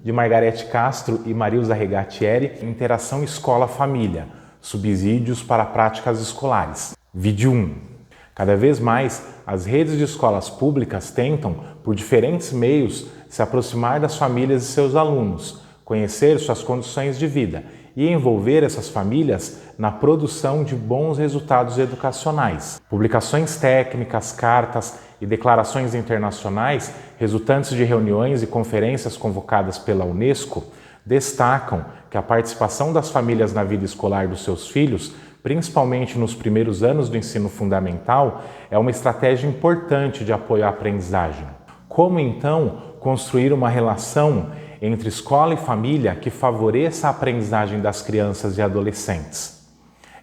de Margarete Castro e Marilza Regatieri, Interação Escola-Família, subsídios para práticas escolares. Vídeo 1. Cada vez mais, as redes de escolas públicas tentam, por diferentes meios, se aproximar das famílias de seus alunos, conhecer suas condições de vida e envolver essas famílias na produção de bons resultados educacionais. Publicações técnicas, cartas e declarações internacionais, resultantes de reuniões e conferências convocadas pela Unesco, destacam que a participação das famílias na vida escolar dos seus filhos, principalmente nos primeiros anos do ensino fundamental, é uma estratégia importante de apoio à aprendizagem. Como, então, construir uma relação entre escola e família que favoreça a aprendizagem das crianças e adolescentes?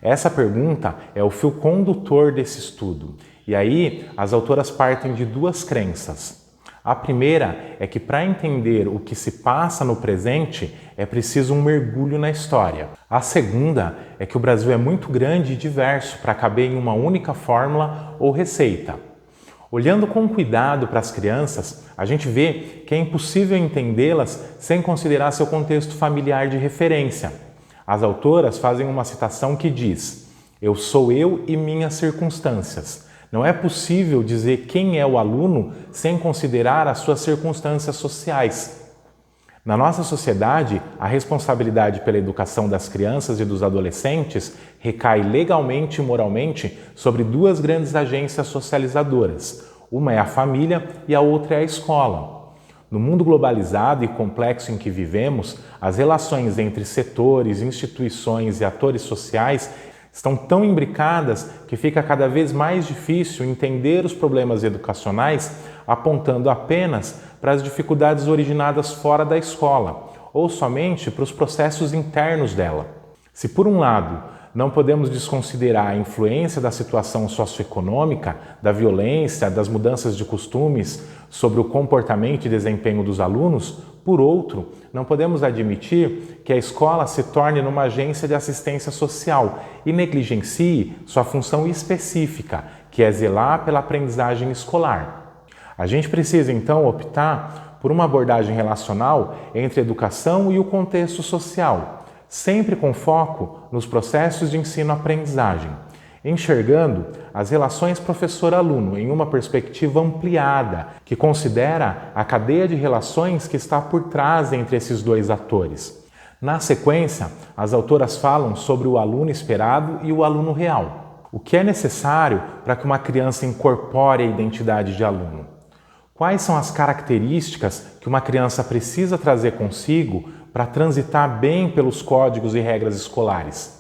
Essa pergunta é o fio condutor desse estudo. E aí, as autoras partem de duas crenças. A primeira é que para entender o que se passa no presente, é preciso um mergulho na história. A segunda é que o Brasil é muito grande e diverso para caber em uma única fórmula ou receita. Olhando com cuidado para as crianças, a gente vê que é impossível entendê-las sem considerar seu contexto familiar de referência. As autoras fazem uma citação que diz: "Eu sou eu e minhas circunstâncias. Não é possível dizer quem é o aluno sem considerar as suas circunstâncias sociais." Na nossa sociedade, a responsabilidade pela educação das crianças e dos adolescentes recai legalmente e moralmente sobre duas grandes agências socializadoras. Uma é a família e a outra é a escola. No mundo globalizado e complexo em que vivemos, as relações entre setores, instituições e atores sociais estão tão imbricadas que fica cada vez mais difícil entender os problemas educacionais apontando apenas para as dificuldades originadas fora da escola ou somente para os processos internos dela. Se, por um lado, não podemos desconsiderar a influência da situação socioeconômica, da violência, das mudanças de costumes sobre o comportamento e desempenho dos alunos, por outro, não podemos admitir que a escola se torne numa agência de assistência social e negligencie sua função específica, que é zelar pela aprendizagem escolar. A gente precisa, então, optar por uma abordagem relacional entre a educação e o contexto social, sempre com foco nos processos de ensino-aprendizagem, enxergando as relações professor-aluno em uma perspectiva ampliada, que considera a cadeia de relações que está por trás entre esses dois atores. Na sequência, as autoras falam sobre o aluno esperado e o aluno real. O que é necessário para que uma criança incorpore a identidade de aluno? Quais são as características que uma criança precisa trazer consigo para transitar bem pelos códigos e regras escolares?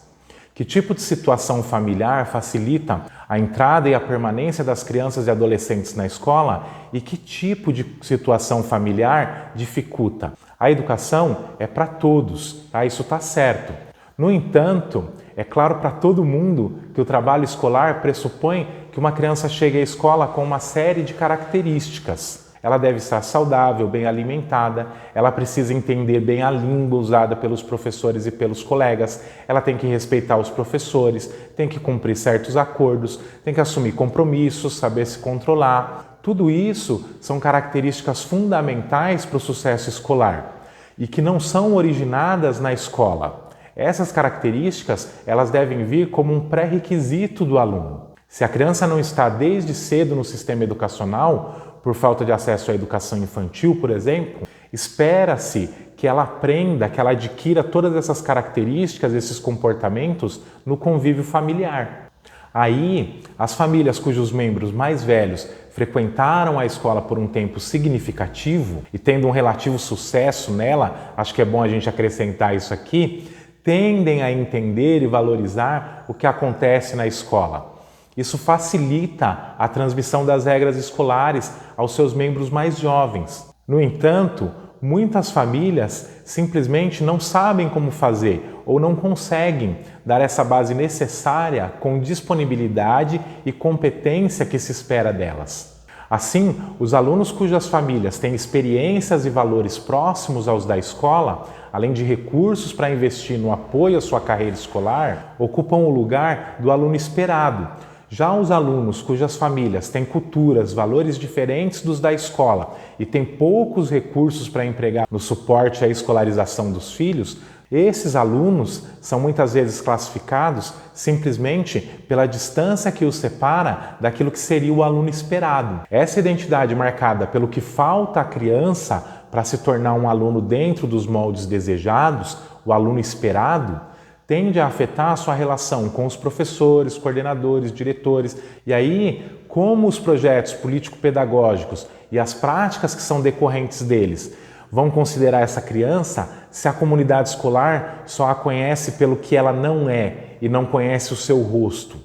Que tipo de situação familiar facilita a entrada e a permanência das crianças e adolescentes na escola e que tipo de situação familiar dificulta? A educação é para todos, tá? Isso está certo. No entanto, é claro para todo mundo que o trabalho escolar pressupõe que uma criança chegue à escola com uma série de características. Ela deve estar saudável, bem alimentada, ela precisa entender bem a língua usada pelos professores e pelos colegas, ela tem que respeitar os professores, tem que cumprir certos acordos, tem que assumir compromissos, saber se controlar. Tudo isso são características fundamentais para o sucesso escolar e que não são originadas na escola. Essas características, elas devem vir como um pré-requisito do aluno. Se a criança não está desde cedo no sistema educacional, por falta de acesso à educação infantil, por exemplo, espera-se que ela aprenda, que ela adquira todas essas características, esses comportamentos no convívio familiar. Aí, as famílias cujos membros mais velhos frequentaram a escola por um tempo significativo e tendo um relativo sucesso nela, acho que é bom a gente acrescentar isso aqui, tendem a entender e valorizar o que acontece na escola. Isso facilita a transmissão das regras escolares aos seus membros mais jovens. No entanto, muitas famílias simplesmente não sabem como fazer ou não conseguem dar essa base necessária com disponibilidade e competência que se espera delas. Assim, os alunos cujas famílias têm experiências e valores próximos aos da escola, além de recursos para investir no apoio à sua carreira escolar, ocupam o lugar do aluno esperado, Já os alunos cujas famílias têm culturas, valores diferentes dos da escola e têm poucos recursos para empregar no suporte à escolarização dos filhos, esses alunos são muitas vezes classificados simplesmente pela distância que os separa daquilo que seria o aluno esperado. Essa identidade marcada pelo que falta à criança para se tornar um aluno dentro dos moldes desejados, o aluno esperado, tende a afetar a sua relação com os professores, coordenadores, diretores. E aí, como os projetos político-pedagógicos e as práticas que são decorrentes deles vão considerar essa criança se a comunidade escolar só a conhece pelo que ela não é e não conhece o seu rosto?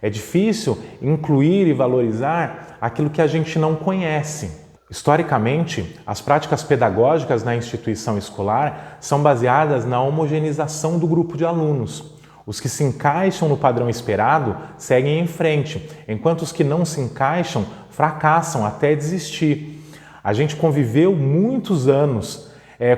É difícil incluir e valorizar aquilo que a gente não conhece. Historicamente, as práticas pedagógicas na instituição escolar são baseadas na homogeneização do grupo de alunos. Os que se encaixam no padrão esperado seguem em frente, enquanto os que não se encaixam fracassam até desistir. A gente conviveu muitos anos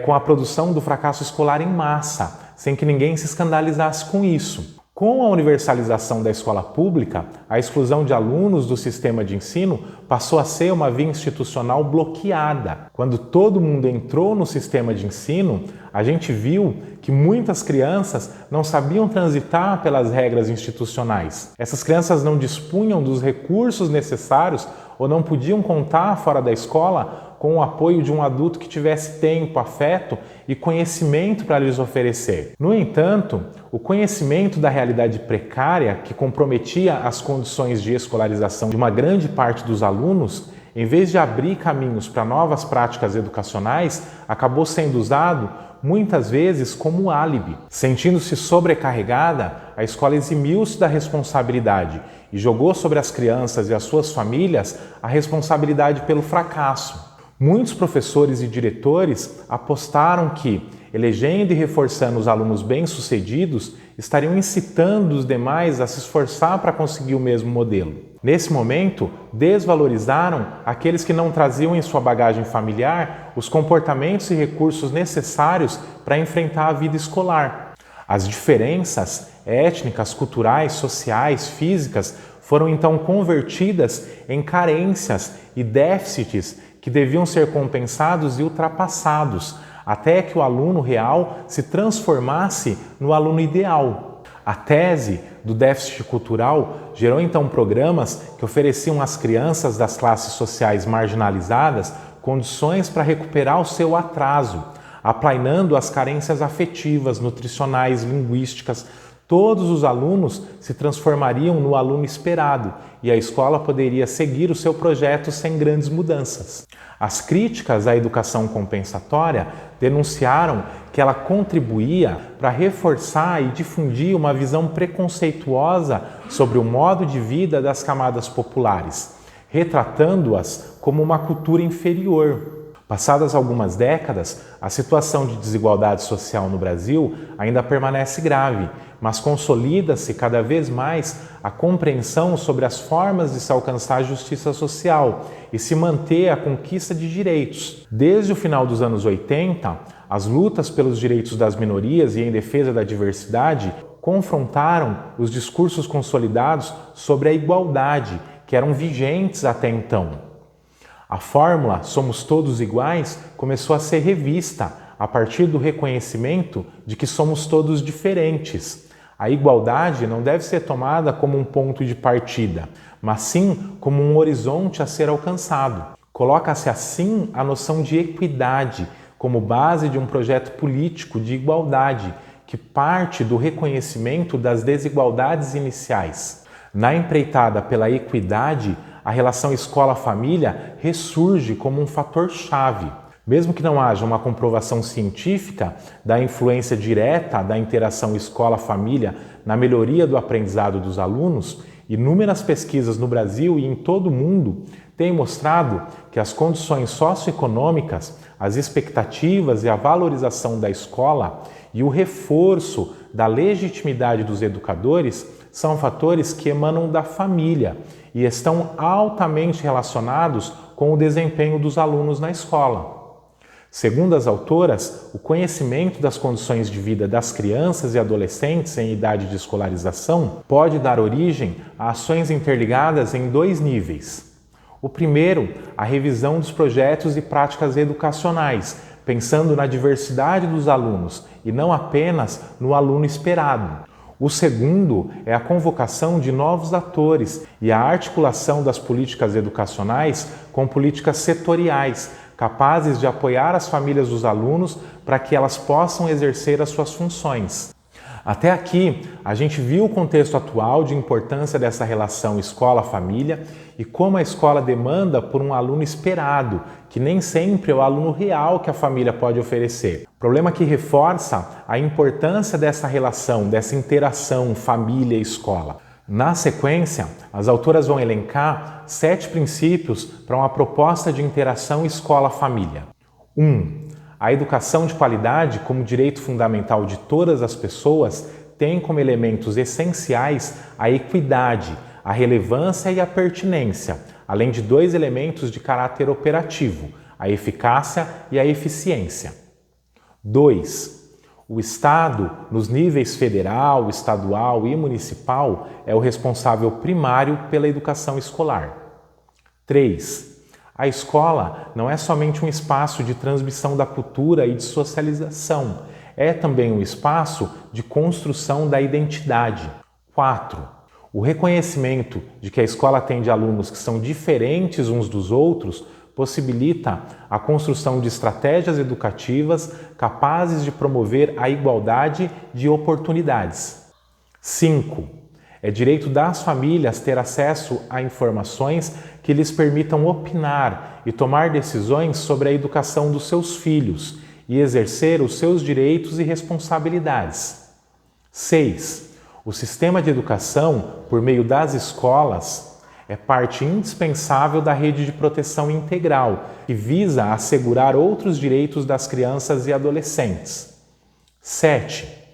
com a produção do fracasso escolar em massa, sem que ninguém se escandalizasse com isso. Com a universalização da escola pública, a exclusão de alunos do sistema de ensino passou a ser uma via institucional bloqueada. Quando todo mundo entrou no sistema de ensino, a gente viu que muitas crianças não sabiam transitar pelas regras institucionais. Essas crianças não dispunham dos recursos necessários ou não podiam contar fora da escola com o apoio de um adulto que tivesse tempo, afeto e conhecimento para lhes oferecer. No entanto, o conhecimento da realidade precária que comprometia as condições de escolarização de uma grande parte dos alunos, em vez de abrir caminhos para novas práticas educacionais, acabou sendo usado muitas vezes como álibi. Sentindo-se sobrecarregada, a escola eximiu-se da responsabilidade e jogou sobre as crianças e as suas famílias a responsabilidade pelo fracasso. Muitos professores e diretores apostaram que, elegendo e reforçando os alunos bem-sucedidos, estariam incitando os demais a se esforçar para conseguir o mesmo modelo. Nesse momento, desvalorizaram aqueles que não traziam em sua bagagem familiar os comportamentos e recursos necessários para enfrentar a vida escolar. As diferenças étnicas, culturais, sociais, físicas foram então convertidas em carências e déficits que deviam ser compensados e ultrapassados, até que o aluno real se transformasse no aluno ideal. A tese do déficit cultural gerou então programas que ofereciam às crianças das classes sociais marginalizadas condições para recuperar o seu atraso, aplainando as carências afetivas, nutricionais, linguísticas. Todos os alunos se transformariam no aluno esperado e a escola poderia seguir o seu projeto sem grandes mudanças. As críticas à educação compensatória denunciaram que ela contribuía para reforçar e difundir uma visão preconceituosa sobre o modo de vida das camadas populares, retratando-as como uma cultura inferior. Passadas algumas décadas, a situação de desigualdade social no Brasil ainda permanece grave, mas consolida-se cada vez mais a compreensão sobre as formas de se alcançar a justiça social e se manter a conquista de direitos. Desde o final dos anos 80, as lutas pelos direitos das minorias e em defesa da diversidade confrontaram os discursos consolidados sobre a igualdade, que eram vigentes até então. A fórmula "somos todos iguais" começou a ser revista a partir do reconhecimento de que somos todos diferentes. A igualdade não deve ser tomada como um ponto de partida, mas sim como um horizonte a ser alcançado. Coloca-se assim a noção de equidade como base de um projeto político de igualdade que parte do reconhecimento das desigualdades iniciais. Na empreitada pela equidade, a relação escola-família ressurge como um fator-chave. Mesmo que não haja uma comprovação científica da influência direta da interação escola-família na melhoria do aprendizado dos alunos, inúmeras pesquisas no Brasil e em todo o mundo têm mostrado que as condições socioeconômicas, as expectativas e a valorização da escola e o reforço da legitimidade dos educadores são fatores que emanam da família e estão altamente relacionados com o desempenho dos alunos na escola. Segundo as autoras, o conhecimento das condições de vida das crianças e adolescentes em idade de escolarização pode dar origem a ações interligadas em 2 níveis. O primeiro, a revisão dos projetos e práticas educacionais, pensando na diversidade dos alunos e não apenas no aluno esperado. O segundo é a convocação de novos atores e a articulação das políticas educacionais com políticas setoriais, capazes de apoiar as famílias dos alunos para que elas possam exercer as suas funções. Até aqui, a gente viu o contexto atual de importância dessa relação escola-família e como a escola demanda por um aluno esperado, que nem sempre é o aluno real que a família pode oferecer. Problema que reforça a importância dessa relação, dessa interação família-escola. Na sequência, as autoras vão elencar 7 princípios para uma proposta de interação escola-família. 1. A educação de qualidade, como direito fundamental de todas as pessoas, tem como elementos essenciais a equidade, a relevância e a pertinência, além de 2 elementos de caráter operativo, a eficácia e a eficiência. 2. O Estado, nos níveis federal, estadual e municipal, é o responsável primário pela educação escolar. 3. A escola não é somente um espaço de transmissão da cultura e de socialização, é também um espaço de construção da identidade. 4. O reconhecimento de que a escola atende alunos que são diferentes uns dos outros possibilita a construção de estratégias educativas capazes de promover a igualdade de oportunidades. 5. É direito das famílias ter acesso a informações que lhes permitam opinar e tomar decisões sobre a educação dos seus filhos e exercer os seus direitos e responsabilidades. 6. O sistema de educação, por meio das escolas, é parte indispensável da rede de proteção integral, que visa assegurar outros direitos das crianças e adolescentes. 7.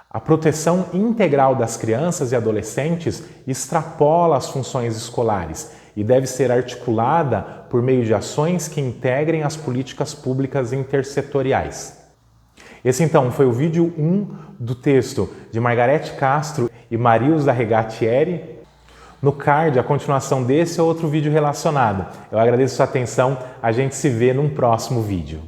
A proteção integral das crianças e adolescentes extrapola as funções escolares e deve ser articulada por meio de ações que integrem as políticas públicas intersetoriais. Esse então foi o vídeo 1 do texto de Margarete Castro e Marilza Regatieri. No card, a continuação desse ou outro vídeo relacionado. Eu agradeço a sua atenção, a gente se vê num próximo vídeo.